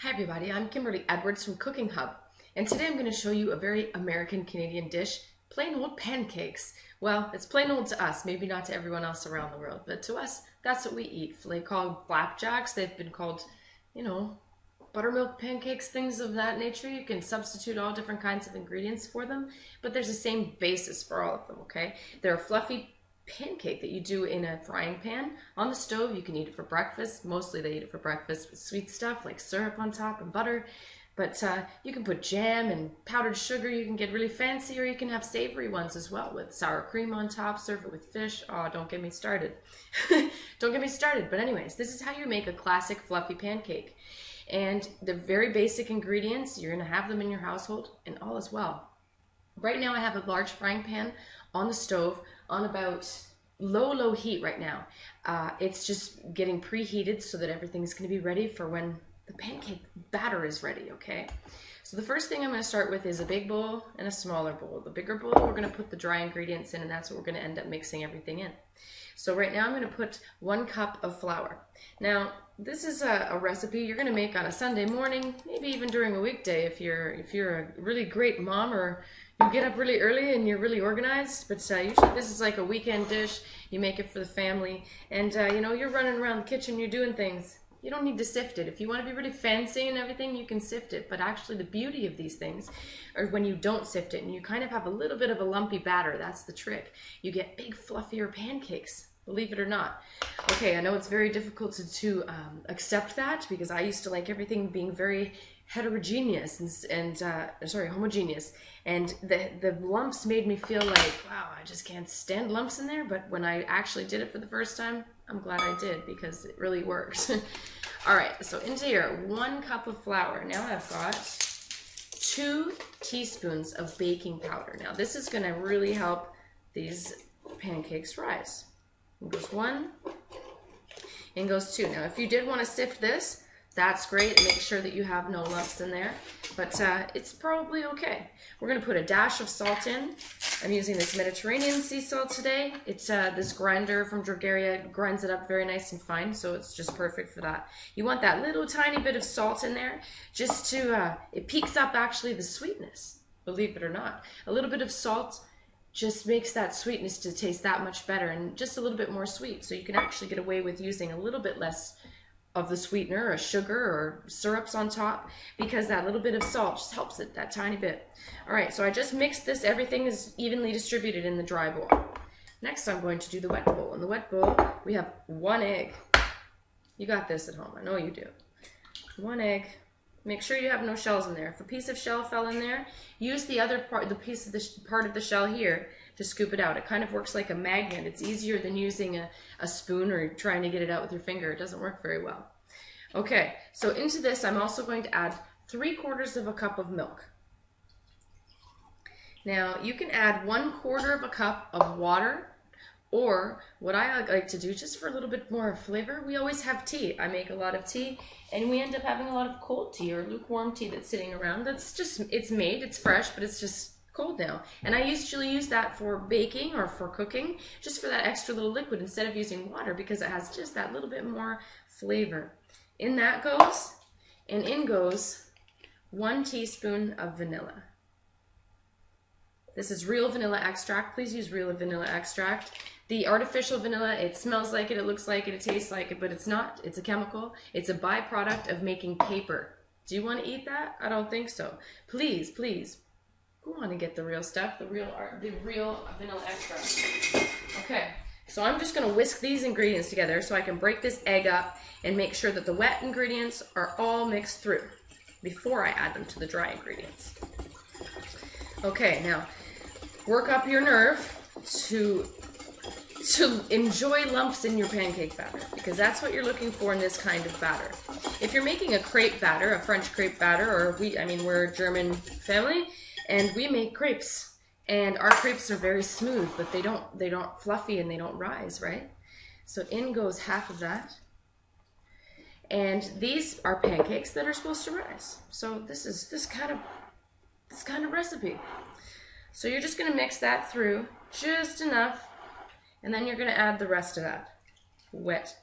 Hi everybody, I'm Kimberly Edwards from Cooking Hub, and today I'm going to show you a very American-Canadian dish, plain old pancakes. Well, it's plain old to us, maybe not to everyone else around the world, but to us, that's what we eat. They call flapjacks, they've been called, buttermilk pancakes, things of that nature. You can substitute all different kinds of ingredients for them, but there's the same basis for all of them, okay? They're a fluffy pancake that you do in a frying pan on the stove. You can eat it for breakfast. Mostly they eat it for breakfast with sweet stuff like syrup on top and butter, but you can put jam and powdered sugar. You can get really fancy, or you can have savory ones as well with sour cream on top. Serve it with fish. Oh, don't get me started. Don't get me started. But anyways, this is how you make a classic fluffy pancake, and the very basic ingredients, you're going to have them in your household, and all is well. Right now I have a large frying pan on the stove on about low heat right now. It's just getting preheated so that everything's going to be ready for when the pancake batter is ready, okay? So the first thing I'm going to start with is a big bowl and a smaller bowl. The bigger bowl, we're going to put the dry ingredients in, and that's what we're going to end up mixing everything in. So right now I'm going to put 1 cup of flour. Now, this is a recipe you're going to make on a Sunday morning, maybe even during a weekday if you're a really great mom, or you get up really early and you're really organized. But usually this is like a weekend dish. You make it for the family, and you're running around the kitchen, you're doing things. You don't need to sift it. If you want to be really fancy and everything, you can sift it. But actually the beauty of these things are when you don't sift it and you kind of have a little bit of a lumpy batter. That's the trick. You get big, fluffier pancakes, believe it or not. Okay, I know it's very difficult to accept that, because I used to like everything being very heterogeneous and homogeneous. And the lumps made me feel like, wow, I just can't stand lumps in there. But when I actually did it for the first time, I'm glad I did, because it really works. All right, so into here, 1 cup of flour. Now I've got 2 teaspoons of baking powder. Now this is going to really help these pancakes rise. In goes 1, in goes 2. Now if you did want to sift this, that's great. Make sure that you have no lumps in there, but it's probably okay. We're going to put a dash of salt in. I'm using this Mediterranean sea salt today. It's this grinder from Drogeria grinds it up very nice and fine, so it's just perfect for that. You want that little tiny bit of salt in there just to, it peaks up actually the sweetness, believe it or not. A little bit of salt just makes that sweetness to taste that much better, and just a little bit more sweet, so you can actually get away with using a little bit less of the sweetener or sugar or syrups on top, because that little bit of salt just helps it that tiny bit. All right, so I just mixed this. Everything is evenly distributed in the dry bowl. Next, I'm going to do the wet bowl. In the wet bowl, we have 1 egg. You got this at home, I know you do. 1 egg. Make sure you have no shells in there. If a piece of shell fell in there, use the other part, the piece of the part of the shell here, to scoop it out. It kind of works like a magnet. It's easier than using a spoon or trying to get it out with your finger. It doesn't work very well. Okay, so into this I'm also going to add 3/4 of a cup of milk. Now you can add 1/4 of a cup of water, or what I like to do, just for a little bit more flavor, we always have tea. I make a lot of tea, and we end up having a lot of cold tea or lukewarm tea that's sitting around. That's just, it's made, it's fresh, but it's just cold now. And I usually use that for baking or for cooking, just for that extra little liquid instead of using water, because it has just that little bit more flavor. In that goes, and in goes 1 teaspoon of vanilla. This is real vanilla extract. Please use real vanilla extract. The artificial vanilla, it smells like it, it looks like it, it tastes like it, but it's not. It's a chemical. It's a byproduct of making paper. Do you want to eat that? I don't think so. Please, please, go on and get the real stuff, the real vanilla extract. Okay, so I'm just going to whisk these ingredients together so I can break this egg up and make sure that the wet ingredients are all mixed through before I add them to the dry ingredients. Okay, now work up your nerve to enjoy lumps in your pancake batter, because that's what you're looking for in this kind of batter. If you're making a crepe batter, a French crepe batter, or we're a German family, and we make crepes, and our crepes are very smooth, but they don't fluffy and they don't rise, right? So in goes half of that, and these are pancakes that are supposed to rise. So this is this kind of recipe. So you're just going to mix that through just enough, and then you're going to add the rest of that wet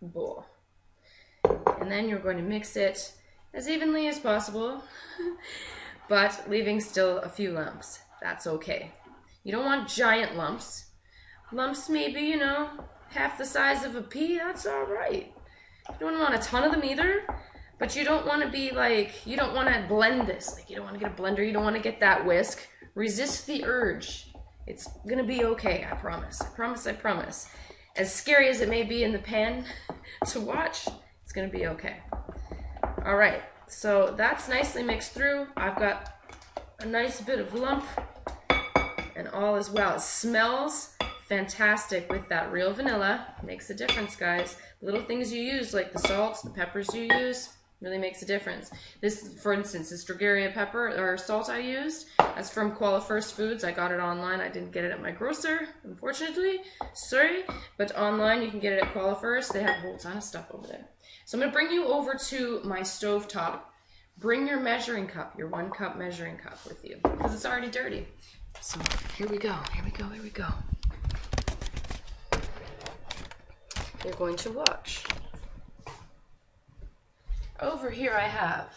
bowl, and then you're going to mix it as evenly as possible, but leaving still a few lumps. That's okay. You don't want giant lumps. Lumps maybe, you know, half the size of a pea, that's all right. You don't want a ton of them either, but you don't want to be like, you don't want to blend this. Like, you don't want to get a blender, you don't want to get that whisk. Resist the urge. It's gonna be okay, I promise. I promise, I promise. As scary as it may be in the pan to watch, it's gonna be okay. All right, so that's nicely mixed through. I've got a nice bit of lump and all is well. It smells fantastic with that real vanilla. Makes a difference, guys. Little things you use, like the salts, the peppers you use, really makes a difference. This, for instance, this Dragaria pepper or salt I used, that's from Koala First Foods. I got it online. I didn't get it at my grocer, unfortunately. Sorry, but online you can get it at Koala First. They have a whole ton of stuff over there. So I'm gonna bring you over to my stove top. Bring your measuring cup, your 1 cup measuring cup with you, because it's already dirty. So here we go, here we go, here we go. You're going to watch. Over here I have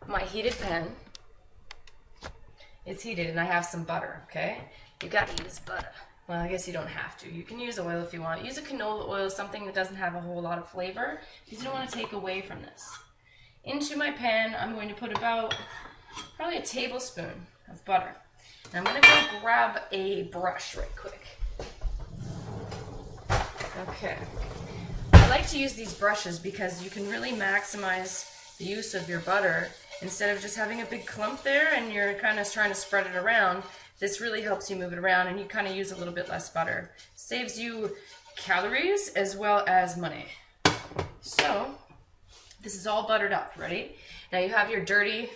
my heated pan. It's heated and I have some butter, okay? You gotta use butter. Well, I guess you don't have to. You can use oil if you want. Use a canola oil, something that doesn't have a whole lot of flavor, because you don't want to take away from this. Into my pan, I'm going to put about probably a tablespoon of butter. And I'm going to go grab a brush right quick. Okay. I like to use these brushes because you can really maximize the use of your butter. Instead of just having a big clump there and you're kind of trying to spread it around, this really helps you move it around and you kind of use a little bit less butter. Saves you calories as well as money. So, this is all buttered up, ready? Now you have your dirty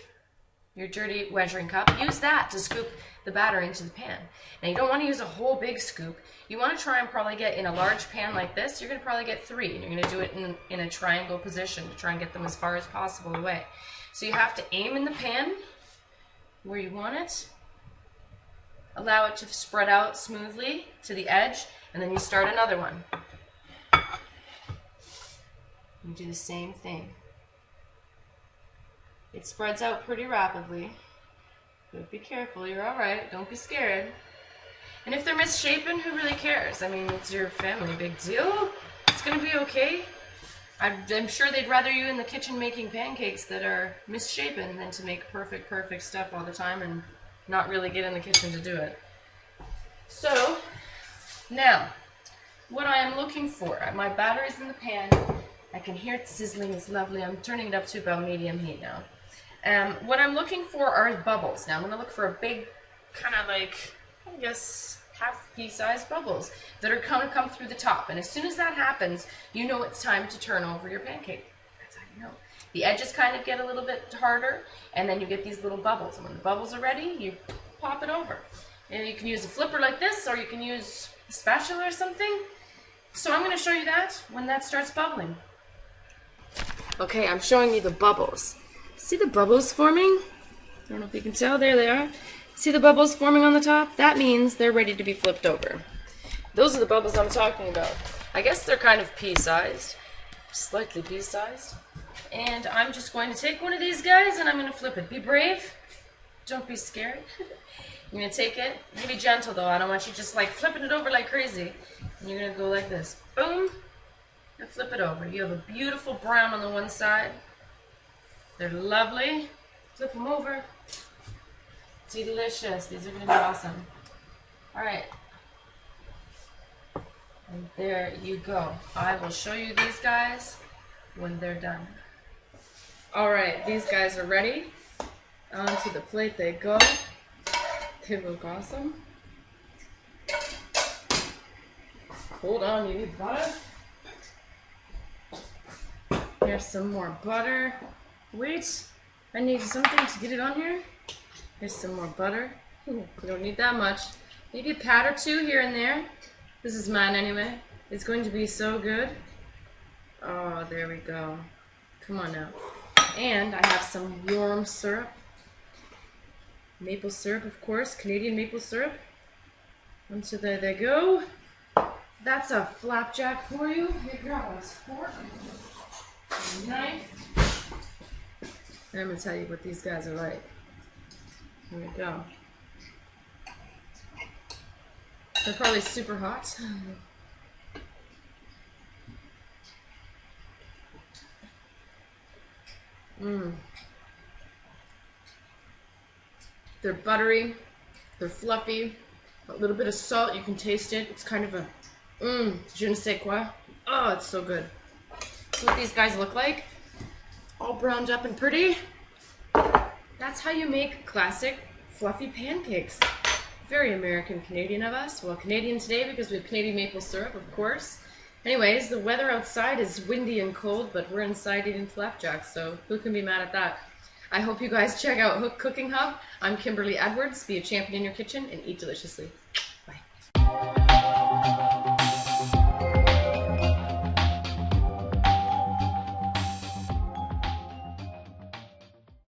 measuring cup. Use that to scoop the batter into the pan. Now you don't want to use a whole big scoop. You want to try and probably get in a large pan like this, you're going to probably get 3. And you're going to do it in a triangle position to try and get them as far as possible away. So you have to aim in the pan where you want it. Allow it to spread out smoothly to the edge, and then you start another one. You do the same thing. It spreads out pretty rapidly, but be careful, you're alright, don't be scared. And if they're misshapen, who really cares? I mean, it's your family, big deal. It's gonna be okay. I'm sure they'd rather you in the kitchen making pancakes that are misshapen than to make perfect stuff all the time and not really get in the kitchen to do it. So, now, what I am looking for, my batter is in the pan. I can hear it sizzling, it's lovely. I'm turning it up to about medium heat now. What I'm looking for are bubbles. Now I'm going to look for a big, kind of like, I guess, half pea-sized bubbles that are going to come through the top. And as soon as that happens, you know it's time to turn over your pancake. That's how you know. The edges kind of get a little bit harder, and then you get these little bubbles. And when the bubbles are ready, you pop it over. And you can use a flipper like this, or you can use a spatula or something. So I'm going to show you that when that starts bubbling. Okay, I'm showing you the bubbles. See the bubbles forming? I don't know if you can tell. There they are. See the bubbles forming on the top? That means they're ready to be flipped over. Those are the bubbles I'm talking about. I guess they're kind of pea-sized, slightly pea-sized. And I'm just going to take one of these guys and I'm going to flip it. Be brave. Don't be scared. You're going to take it. You're going to be gentle though. I don't want you just like flipping it over like crazy. And you're going to go like this. Boom. And flip it over. You have a beautiful brown on the one side. They're lovely. Flip them over. Delicious. These are going to be awesome. Alright. And there you go. I will show you these guys when they're done. Alright, these guys are ready. Onto the plate they go. They look awesome. Hold on, you need butter. Here's some more butter. Wait, I need something to get it on here. Here's some more butter. You don't need that much. Maybe a pat or two here and there. This is mine anyway. It's going to be so good. Oh, there we go. Come on now. And I have some warm syrup. Maple syrup, of course. Canadian maple syrup. And so there they go. That's a flapjack for you. Here, grab a fork, a knife. I'm going to tell you what these guys are like. Here we go. They're probably super hot. Mmm. They're buttery, they're fluffy, a little bit of salt, you can taste it. It's kind of a, je ne sais quoi. Oh, it's so good. That's what these guys look like. All browned up and pretty. That's how you make classic fluffy pancakes. Very American Canadian of us. Well, Canadian today because we have Canadian maple syrup, of course. Anyways, the weather outside is windy and cold, but we're inside eating flapjacks, so who can be mad at that? I hope you guys check out Hook Cooking Hub. I'm Kimberly Edwards. Be a champion in your kitchen and eat deliciously. Bye.